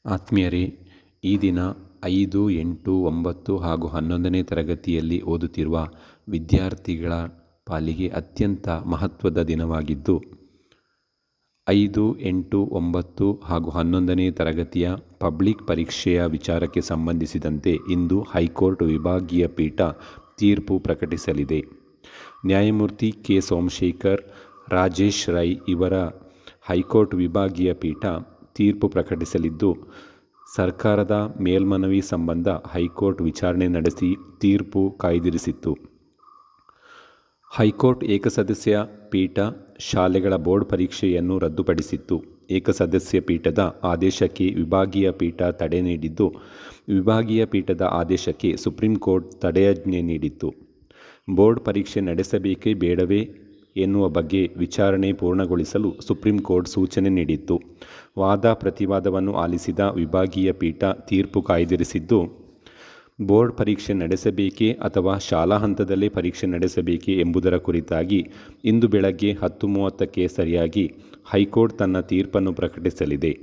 ಆತ್ಮೀಯರೇ, ಈ ದಿನ 5, 8, 9 ಹಾಗೂ 11ನೇ ತರಗತಿಯಲ್ಲಿ ಓದುತ್ತಿರುವ ವಿದ್ಯಾರ್ಥಿಗಳ ಪಾಲಿಗೆ ಅತ್ಯಂತ ಮಹತ್ವದ ದಿನವಾಗಿದ್ದು, 5, 8, 9 ಹಾಗೂ 11ನೇ ತರಗತಿಯ ಪಬ್ಲಿಕ್ ಪರೀಕ್ಷೆಯ ವಿಚಾರಕ್ಕೆ ಸಂಬಂಧಿಸಿದಂತೆ ಇಂದು ಹೈಕೋರ್ಟ್ ವಿಭಾಗೀಯ ಪೀಠ ತೀರ್ಪು ಪ್ರಕಟಿಸಲಿದೆ. ನ್ಯಾಯಮೂರ್ತಿ ಕೆ. ಸೋಮಶೇಖರ್, ರಾಜೇಶ್ ರೈ ಇವರ ಹೈಕೋರ್ಟ್ ವಿಭಾಗೀಯ ಪೀಠ ತೀರ್ಪು ಪ್ರಕಟಿಸಲಿದ್ದು, ಸರ್ಕಾರದ ಮೇಲ್ಮನವಿ ಸಂಬಂಧ ಹೈಕೋರ್ಟ್ ವಿಚಾರಣೆ ನಡೆಸಿ ತೀರ್ಪು ಕಾಯ್ದಿರಿಸಿತ್ತು. ಹೈಕೋರ್ಟ್ ಏಕಸದಸ್ಯ ಪೀಠ ಶಾಲೆಗಳ ಬೋರ್ಡ್ ಪರೀಕ್ಷೆಯನ್ನು ರದ್ದುಪಡಿಸಿತ್ತು. ಏಕಸದಸ್ಯ ಪೀಠದ ಆದೇಶಕ್ಕೆ ವಿಭಾಗೀಯ ಪೀಠ ತಡೆ ನೀಡಿದ್ದು, ವಿಭಾಗೀಯ ಪೀಠದ ಆದೇಶಕ್ಕೆ ಸುಪ್ರೀಂ ಕೋರ್ಟ್ ತಡೆಯಾಜ್ಞೆ ನೀಡಿತ್ತು. ಬೋರ್ಡ್ ಪರೀಕ್ಷೆ ನಡೆಸಬೇಕೇ ಬೇಡವೇ ಎನ್ನುವ ಬಗ್ಗೆ ವಿಚಾರಣೆ ಪೂರ್ಣಗೊಳಿಸಲು ಸುಪ್ರೀಂ ಕೋರ್ಟ್ ಸೂಚನೆ ನೀಡಿತ್ತು. ವಾದ ಪ್ರತಿವಾದವನ್ನು ಆಲಿಸಿದ ವಿಭಾಗೀಯ ಪೀಠ ತೀರ್ಪು ಕಾಯ್ದಿರಿಸಿದ್ದು, ಬೋರ್ಡ್ ಪರೀಕ್ಷೆ ನಡೆಸಬೇಕೇ ಅಥವಾ ಶಾಲಾ ಹಂತದಲ್ಲೇ ಪರೀಕ್ಷೆ ನಡೆಸಬೇಕೇ ಎಂಬುದರ ಕುರಿತಾಗಿ ಇಂದು ಬೆಳಗ್ಗೆ 10:30ಕ್ಕೆ ಸರಿಯಾಗಿ ಹೈಕೋರ್ಟ್ ತನ್ನ ತೀರ್ಪನ್ನು ಪ್ರಕಟಿಸಲಿದೆ.